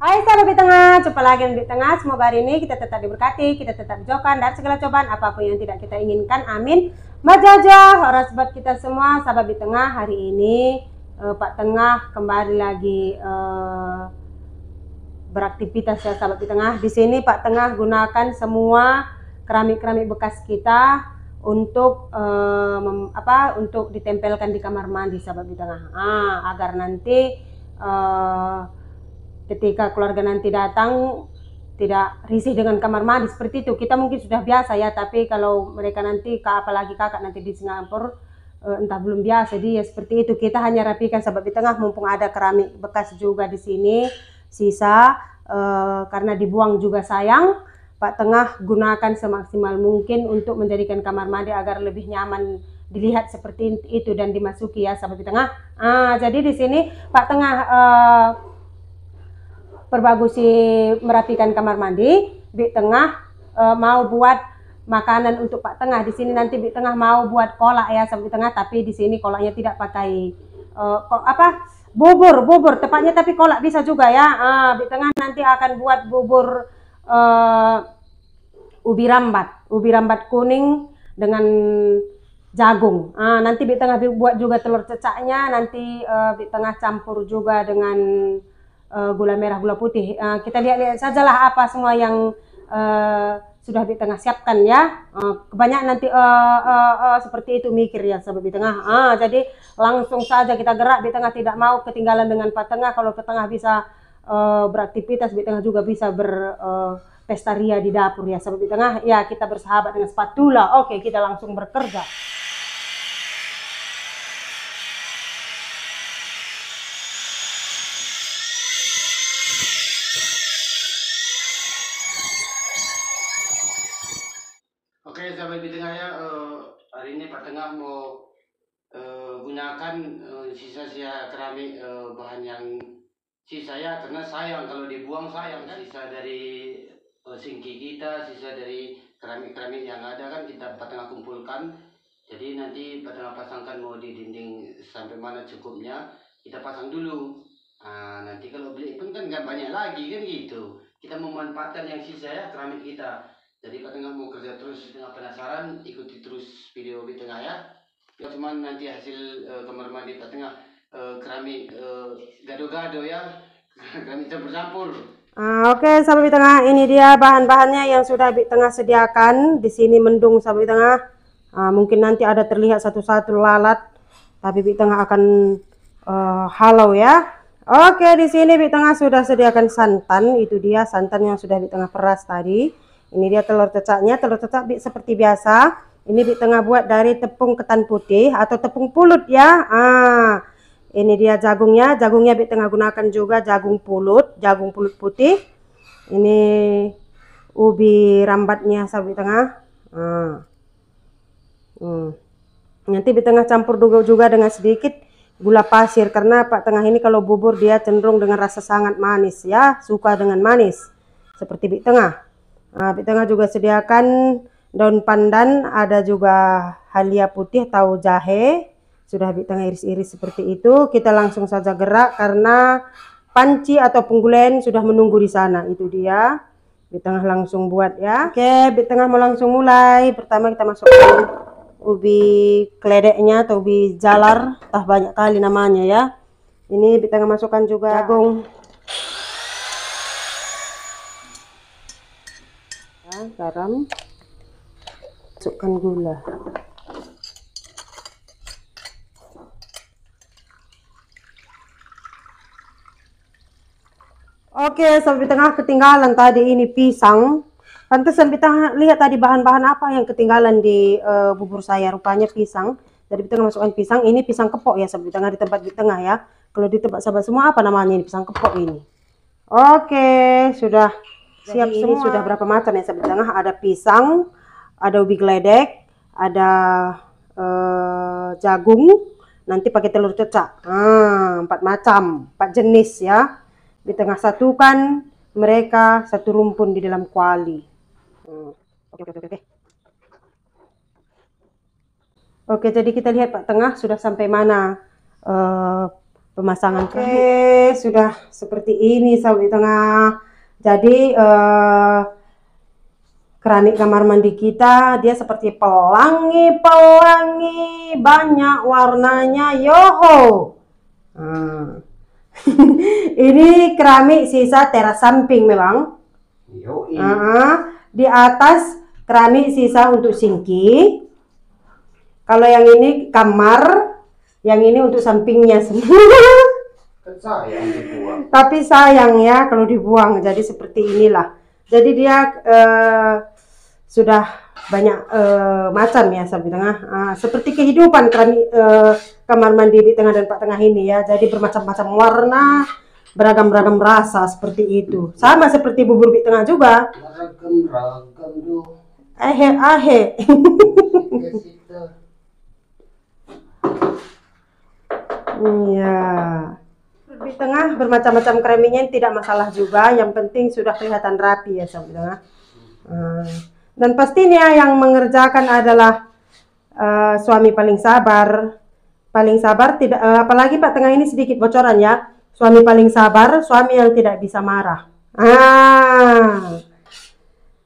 Hai sahabat di tengah, jumpa lagi di tengah. Semoga hari ini kita tetap diberkati, kita tetap dijauhkan dari segala cobaan apapun yang tidak kita inginkan. Amin. Majajah, orang sobat kita semua, sahabat di tengah. Hari ini Pak Tengah kembali lagi beraktivitas ya sahabat di tengah. Di sini Pak Tengah gunakan semua keramik-keramik bekas kita untuk untuk ditempelkan di kamar mandi sahabat di tengah. Agar nanti ketika keluarga nanti datang tidak risih dengan kamar mandi seperti itu. Kita mungkin sudah biasa ya, tapi kalau mereka nanti, apalagi kakak nanti di Singapura, entah belum biasa, dia seperti itu. Kita hanya rapikan sahabat di tengah, mumpung ada keramik bekas juga di sini sisa, karena dibuang juga sayang. Pak Tengah gunakan semaksimal mungkin untuk menjadikan kamar mandi agar lebih nyaman dilihat seperti itu dan dimasuki ya sahabat di tengah. Jadi di sini Pak Tengah perbagusi merapikan kamar mandi. Bi Tengah mau buat makanan untuk Pak Tengah. Di sini nanti Bi Tengah mau buat kolak ya sahabat Tengah, tapi di sini kolaknya tidak pakai bubur tepatnya, tapi kolak bisa juga ya. Bi Tengah nanti akan buat bubur ubi rambat kuning dengan jagung. Nanti Bi Tengah buat juga telur cecaknya, nanti Bi Tengah campur juga dengan gula merah, gula putih. Kita lihat-lihat sajalah apa semua yang sudah Bi Tengah siapkan ya. Kebanyakan nanti seperti itu mikir ya sahabat Bi Tengah. Jadi langsung saja kita gerak. Bi Tengah tidak mau ketinggalan dengan Pak Tengah. Kalau Pak Tengah bisa beraktivitas, Bi Tengah juga bisa berpesta ria di dapur ya sahabat Bi Tengah. Ya, kita bersahabat dengan spatula. Oke, kita langsung bekerja. Oke, sahabat di tengah ya, hari ini Pak Tengah mau gunakan sisa-sisa keramik, bahan yang sisa ya, karena sayang kalau dibuang, sayang kan. Sisa dari singki kita, sisa dari keramik-keramik yang ada kan kita Pak Tengah kumpulkan. Jadi nanti Pak Tengah pasangkan mau di dinding sampai mana cukupnya, kita pasang dulu. Nanti kalau beli pun kan nggak banyak lagi kan gitu. Kita memanfaatkan yang sisa ya keramik kita. Jadi Pak Tengah mau kerja terus. Tengah penasaran, ikuti terus video Bi Tengah ya. Cuman nanti hasil kamar mandi Pak Tengah keramik gado-gado ya, keramik campur-campur. Oke, sahabat Bi Tengah, ini dia bahan-bahannya yang sudah Bi Tengah sediakan. Di sini mendung sahabat Bi Tengah. Mungkin nanti ada terlihat satu-satu lalat, tapi Bi Tengah akan halau ya. Oke, di sini Bi Tengah sudah sediakan santan. Itu dia santan yang sudah Bi Tengah peras tadi. Ini dia telur cecaknya. Telur cecak seperti biasa. Ini Bi Tengah buat dari tepung ketan putih atau tepung pulut ya. Ini dia jagungnya. Jagungnya Bi Tengah gunakan juga jagung pulut putih. Ini ubi rambatnya sahabat Bi Tengah. Nanti Bi Tengah campur juga dengan sedikit gula pasir, karena Pak Tengah ini kalau bubur dia cenderung dengan rasa sangat manis ya, suka dengan manis seperti Bi Tengah. Bi Tengah juga sediakan daun pandan, ada juga halia putih atau jahe, sudah Bi Tengah iris-iris seperti itu. Kita langsung saja gerak karena panci atau penggulen sudah menunggu di sana. Itu dia, Bi Tengah langsung buat ya. Oke, Bi Tengah mau langsung mulai. Pertama kita masukkan ubi kledeknya atau ubi jalar, banyak kali namanya ya. Ini Bi Tengah masukkan juga jagung, garam, masukkan gula. Oke, sampai tengah ketinggalan tadi ini pisang. Pantesan kita lihat tadi bahan-bahan apa yang ketinggalan di bubur saya, rupanya pisang. Jadi kita masukkan pisang. Ini pisang kepok ya, sampai tengah di tempat di tengah ya. Kalau di tempat sahabat semua apa namanya ini, pisang kepok ini. Oke, sudah siap semua. Ini sudah berapa macam ya sahabat tengah? Ada pisang, ada ubi geledek, ada jagung, nanti pakai telur cecak. 4 macam, 4 jenis ya. Di tengah satukan mereka satu rumpun di dalam kuali. Oke, jadi kita lihat Pak Tengah sudah sampai mana pemasangan keramik. Oke, sudah seperti ini sahabat di tengah. Jadi keramik kamar mandi kita dia seperti pelangi banyak warnanya, yoho. Nah. Ini keramik sisa teras samping memang. Di atas keramik sisa untuk sinki. Kalau yang ini kamar, yang ini untuk sampingnya semua. Sayang dibuang. Tapi sayang ya kalau dibuang. Jadi seperti inilah. Jadi dia sudah banyak macam ya sahabat di tengah. Seperti kehidupan keramik kamar mandi di tengah dan Pak Tengah ini ya. Jadi bermacam-macam warna, beragam-ragam rasa seperti itu. Sama seperti bubur di tengah juga. Ragam-ragam tuh. Ahe. Iya. Di tengah bermacam-macam keramiknya tidak masalah juga. Yang penting sudah kelihatan rapi ya sahabat di tengah. Dan pastinya yang mengerjakan adalah suami paling sabar tidak apalagi Pak Tengah ini sedikit bocoran ya, suami paling sabar, suami yang tidak bisa marah.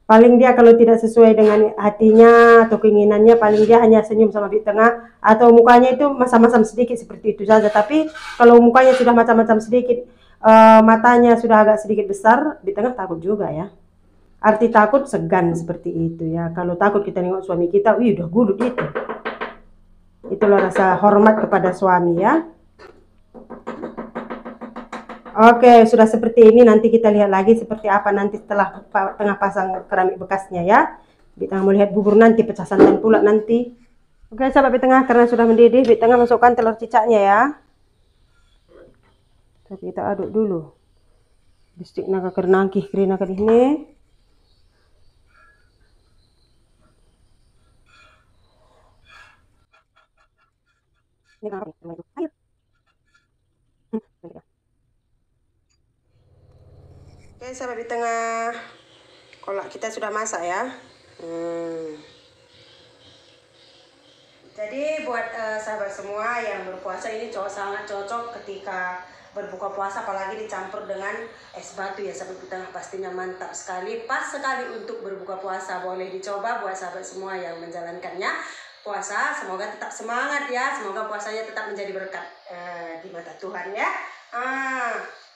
Paling dia kalau tidak sesuai dengan hatinya atau keinginannya, paling dia hanya senyum sama di tengah atau mukanya itu masam-masam sedikit seperti itu saja. Tapi kalau mukanya sudah macam-macam sedikit, matanya sudah agak sedikit besar, di tengah takut juga ya. Arti takut segan seperti itu ya. Kalau takut kita nengok suami kita, wih udah gulut itu. Itulah rasa hormat kepada suami ya. Oke, sudah seperti ini. Nanti kita lihat lagi seperti apa nanti setelah tengah pasang keramik bekasnya ya. Di tengah mau lihat bubur nanti, pecah santan pula nanti. Oke, sahabat di tengah karena sudah mendidih, di tengah masukkan telur cicaknya ya. Tapi kita aduk dulu. Bistik naga kernangkih kerina kadih ini. Ini kan air. Oke, sahabat di tengah, kolak kita sudah masak ya. Jadi buat sahabat semua yang berpuasa ini sangat cocok ketika berbuka puasa, apalagi dicampur dengan es batu ya sahabat di tengah, pastinya mantap sekali, pas sekali untuk berbuka puasa. Boleh dicoba buat sahabat semua yang menjalankannya puasa. Semoga tetap semangat ya, semoga puasanya tetap menjadi berkat di mata Tuhan ya.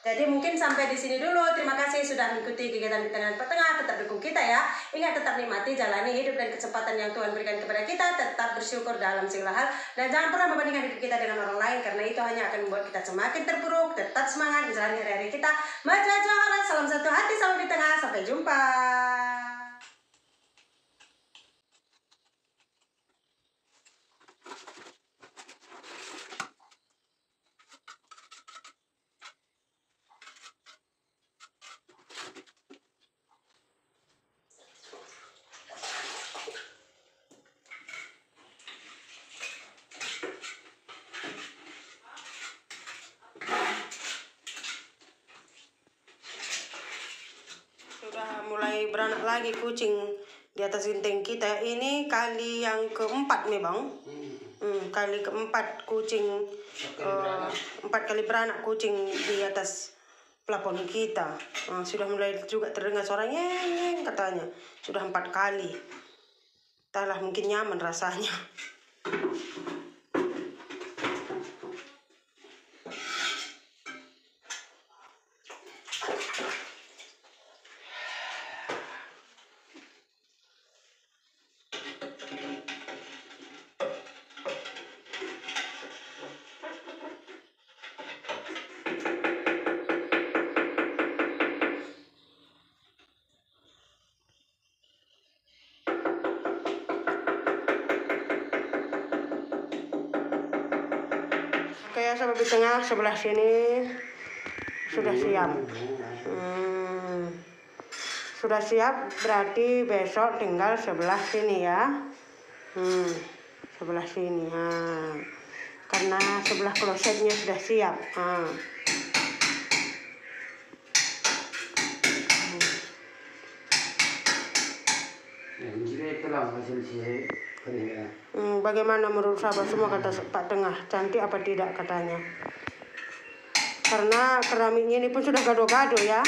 Jadi mungkin sampai di sini dulu. Terima kasih sudah mengikuti kegiatan di tengah Tengah. Tetap dukung kita ya. Ingat tetap nikmati, jalani hidup dan kesempatan yang Tuhan berikan kepada kita. Tetap bersyukur dalam segala hal. Dan jangan pernah membandingkan hidup kita dengan orang lain. Karena itu hanya akan membuat kita semakin terpuruk. Tetap semangat menjalani hari-hari kita. Majalah, salam satu hati, salam di tengah. Sampai jumpa. Sudah mulai beranak lagi kucing di atas genteng kita. Ini kali yang keempat nih bang. Kali keempat kucing, 4 kali beranak kucing di atas plafon kita. Sudah mulai juga terdengar suara nyeng katanya. Sudah 4 kali. Entahlah, mungkin nyaman rasanya. Oke ya sahabat di tengah, sebelah sini sudah siap. Sudah siap, berarti besok tinggal sebelah sini ya. Sebelah sini. Karena sebelah klosetnya sudah siap. Itulah hasil Bagaimana menurut sahabat semua, kata Pak Tengah, cantik apa tidak katanya? karena keramiknya ini pun sudah gado-gado ya.